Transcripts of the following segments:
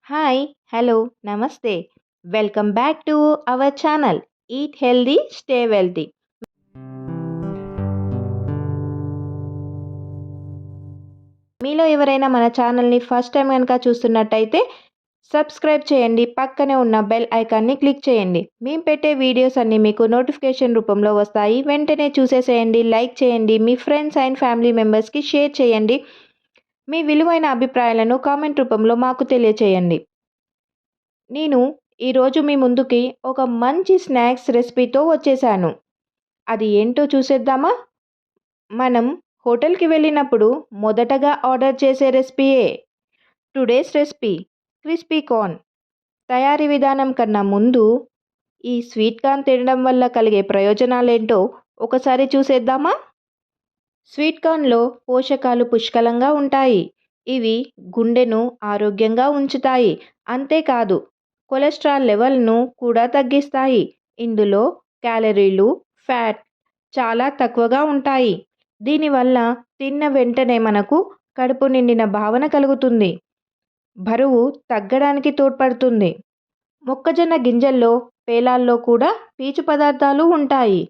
Hi, hello, నమస్తే. Welcome back to our channel eat healthy stay wealthy. మీలో ఎవరైనా మన ఛానల్ని ఫస్ట్ టైం కనుక చూస్తున్నట్టయితే సబ్స్క్రైబ్ చేయండి. పక్కనే ఉన్న బెల్ ఐకాన్ని క్లిక్ చేయండి. మేము పెట్టే వీడియోస్ అన్నీ మీకు నోటిఫికేషన్ రూపంలో వస్తాయి. వెంటనే చూసేసేయండి, లైక్ చేయండి, మీ ఫ్రెండ్స్ అండ్ ఫ్యామిలీ మెంబర్స్కి షేర్ చేయండి. మీ విలువైన అభిప్రాయాలను కామెంట్ రూపంలో మాకు తెలియచేయండి. నేను ఈరోజు మీ ముందుకి ఒక మంచి స్నాక్స్ రెసిపీతో వచ్చేసాను. అది ఏంటో చూసేద్దామా? మనం హోటల్కి వెళ్ళినప్పుడు మొదటగా ఆర్డర్ చేసే రెసిపీయే టుడేస్ రెసిపీ క్రిస్పీ కార్న్. తయారీ విధానం కన్నా ముందు ఈ స్వీట్ కార్న్ తినడం వల్ల కలిగే ప్రయోజనాలేంటో ఒకసారి చూసేద్దామా? స్వీట్ కార్న్లో పోషకాలు పుష్కలంగా ఉంటాయి. ఇవి గుండెను ఆరోగ్యంగా ఉంచుతాయి. అంతేకాదు కొలెస్ట్రాల్ లెవెల్ను కూడా తగ్గిస్తాయి. ఇందులో క్యాలరీలు, ఫ్యాట్ చాలా తక్కువగా ఉంటాయి. దీనివల్ల తిన్న వెంటనే మనకు కడుపు నిండిన భావన కలుగుతుంది. బరువు తగ్గడానికి తోడ్పడుతుంది. మొక్కజొన్న గింజల్లో, పేలాల్లో కూడా పీచు పదార్థాలు ఉంటాయి.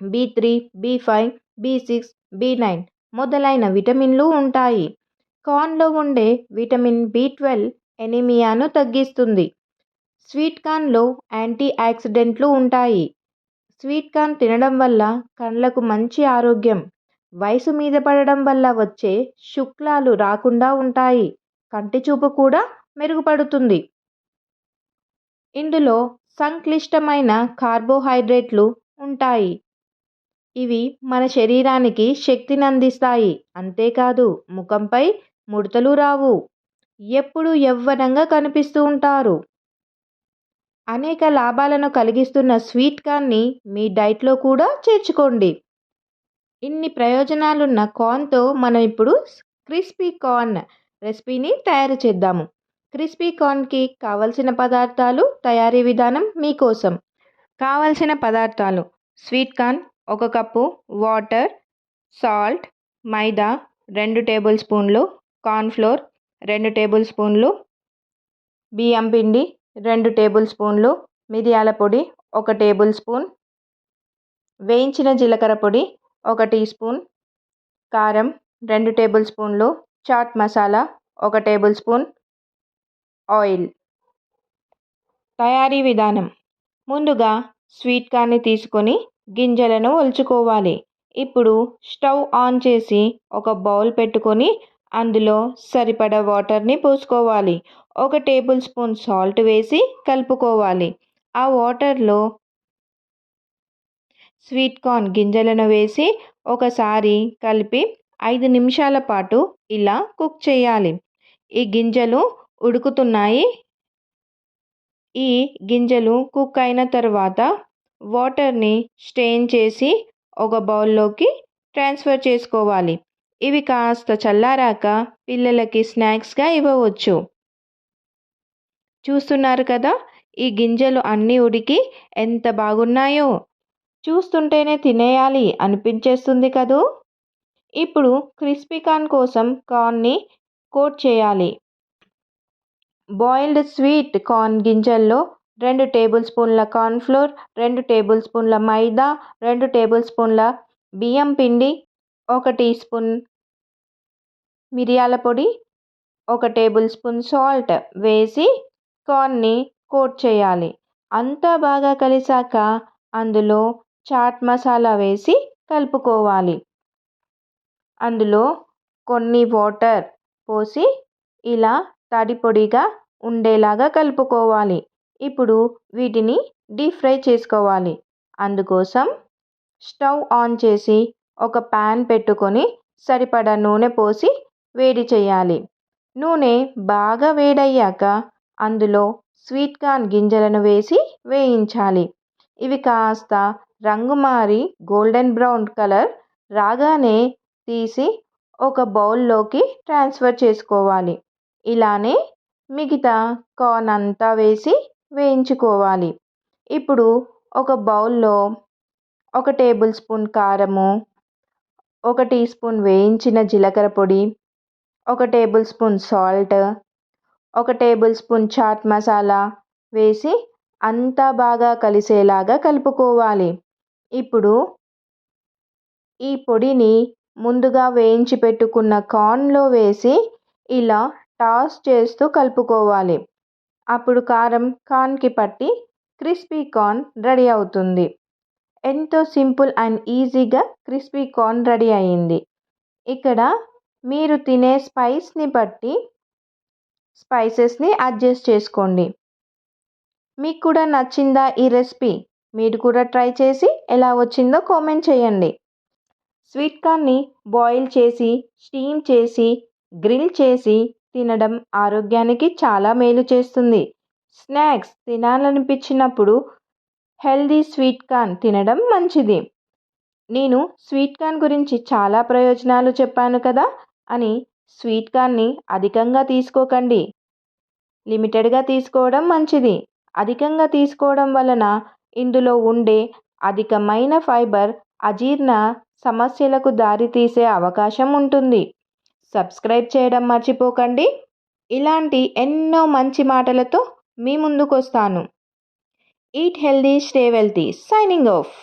B3, B5, B6, B9 మొదలైన విటమిన్లు ఉంటాయి. కార్న్లో ఉండే విటమిన్ B12 ఎనీమియాను తగ్గిస్తుంది. స్వీట్ కార్న్లో యాంటీ ఆక్సిడెంట్లు ఉంటాయి. స్వీట్ కార్న్ తినడం వల్ల కళ్ళకు మంచి ఆరోగ్యం. వయసు మీద పడడం వల్ల వచ్చే శుక్లాలు రాకుండా ఉంటాయి. కంటి చూపు కూడా మెరుగుపడుతుంది. ఇందులో సంక్లిష్టమైన కార్బోహైడ్రేట్లు ఉంటాయి. ఇవి మన శరీరానికి శక్తిని అందిస్తాయి. అంతేకాదు ముఖంపై ముడతలు రావు. ఎప్పుడూ యవ్వనంగా కనిపిస్తూ ఉంటారు. అనేక లాభాలను కలిగిస్తున్న స్వీట్ కార్న్ని మీ డైట్లో కూడా చేర్చుకోండి. ఇన్ని ప్రయోజనాలున్న కార్న్తో మనం ఇప్పుడు క్రిస్పీ కార్న్ రెసిపీని తయారు చేద్దాము. క్రిస్పీ కార్న్కి కావలసిన పదార్థాలు, తయారీ విధానం మీకోసం. కావలసిన పదార్థాలు: sweet corn 1 cup, water, salt, maida 2 table స్పూన్లు, కార్న్ఫ్లోర్ 2 టేబుల్ స్పూన్లు, బియ్యం పిండి 2 టేబుల్ స్పూన్లు, మిరియాల పొడి 1 టేబుల్ స్పూన్, వేయించిన జీలకర్ర పొడి 1 టీ స్పూన్, కారం 2 టేబుల్ స్పూన్లు, chaat masala 1 tablespoon, oil. తయారీ విధానం: ముందుగా స్వీట్ కార్న్ని తీసుకొని గింజలను ఒలుచుకోవాలి. ఇప్పుడు స్టవ్ ఆన్ చేసి ఒక బౌల్ పెట్టుకొని అందులో సరిపడా వాటర్ని పోసుకోవాలి. 1 టేబుల్ స్పూన్ సాల్ట్ వేసి కలుపుకోవాలి. ఆ వాటర్లో స్వీట్ కార్న్ గింజలను వేసి ఒకసారి కలిపి 5 నిమిషాల పాటు ఇలా కుక్ చేయాలి. ఈ గింజలు ఉడుకుతున్నాయి. ఈ గింజలు కుక్ అయిన తర్వాత వాటర్ని స్ట్రెయిన్ చేసి ఒక బౌల్లోకి ట్రాన్స్ఫర్ చేసుకోవాలి. ఇవి కాస్త చల్లారాక పిల్లలకి స్నాక్స్గా ఇవ్వవచ్చు. చూస్తున్నారు కదా, ఈ గింజలు అన్నీ ఉడికి ఎంత బాగున్నాయో. చూస్తుంటేనే తినేయాలి అనిపించేస్తుంది కదూ. ఇప్పుడు క్రిస్పీ కార్న్ కోసం కార్న్ని కోట్ చేయాలి. బాయిల్డ్ స్వీట్ కార్న్ గింజల్లో 2 టేబుల్ స్పూన్ల కార్న్ఫ్లోర్, 2 టేబుల్ స్పూన్ల మైదా, 2 టేబుల్ స్పూన్ల బియ్యం పిండి, 1 టీ స్పూన్ మిరియాల పొడి, 1 టేబుల్ స్పూన్ సాల్ట్ వేసి కార్న్ని కోట్ చేయాలి. అంతా బాగా కలిసాక అందులో చాట్ మసాలా వేసి కలుపుకోవాలి. అందులో కొన్ని వాటర్ పోసి ఇలా తడి పొడిగా ఉండేలాగా కలుపుకోవాలి. ఇప్పుడు వీటిని డీప్ ఫ్రై చేసుకోవాలి. అందుకోసం స్టవ్ ఆన్ చేసి ఒక ప్యాన్ పెట్టుకొని సరిపడా నూనె పోసి వేడి చేయాలి. నూనె బాగా వేడయ్యాక అందులో స్వీట్ కార్న్ గింజలను వేసి వేయించాలి. ఇవి కాస్త రంగు మారి గోల్డెన్ బ్రౌన్ కలర్ రాగానే తీసి ఒక బౌల్లోకి ట్రాన్స్ఫర్ చేసుకోవాలి. ఇలానే మిగతా కార్న్ అంతా వేసి వేయించుకోవాలి. ఇప్పుడు ఒక బౌల్లో 1 టేబుల్ స్పూన్ కారము, 1 టీ స్పూన్ వేయించిన జీలకర్ర పొడి, 1 tablespoon salt, 1 tablespoon chaat masala వేసి అంతా బాగా కలిసేలాగా కలుపుకోవాలి. ఇప్పుడు ఈ పొడిని ముందుగా వేయించి పెట్టుకున్న కార్న్లో వేసి ఇలా టాస్ చేస్తూ కలుపుకోవాలి. అప్పుడు కారం కార్న్కి పట్టి క్రిస్పీ కార్న్ రెడీ అవుతుంది. ఎంతో సింపుల్ అండ్ ఈజీగా క్రిస్పీ కార్న్ రెడీ అయ్యింది. ఇక్కడ మీరు తినే స్పైస్ని బట్టి స్పైసెస్ని అడ్జస్ట్ చేసుకోండి. మీకు కూడా నచ్చిందా ఈ రెసిపీ? మీరు కూడా ట్రై చేసి ఎలా వచ్చిందో కామెంట్ చేయండి. స్వీట్ కార్న్ని బాయిల్ చేసి, స్టీమ్ చేసి, గ్రిల్ చేసి తినడం ఆరోగ్యానికి చాలా మేలు చేస్తుంది. స్నాక్స్ తినాలనిపించినప్పుడు హెల్దీ స్వీట్ కార్న్ తినడం మంచిది. నేను స్వీట్ కార్న్ గురించి చాలా ప్రయోజనాలు చెప్పాను కదా అని స్వీట్ కార్న్ని అధికంగా తీసుకోకండి. లిమిటెడ్గా తీసుకోవడం మంచిది. అధికంగా తీసుకోవడం వలన ఇందులో ఉండే అధికమైన ఫైబర్ అజీర్ణ సమస్యలకు దారితీసే అవకాశం ఉంటుంది. సబ్స్క్రైబ్ చేయడం మర్చిపోకండి. ఇలాంటి ఎన్నో మంచి మాటలతో మీ ముందుకు వస్తాను. Eat healthy, stay wealthy. Signing off.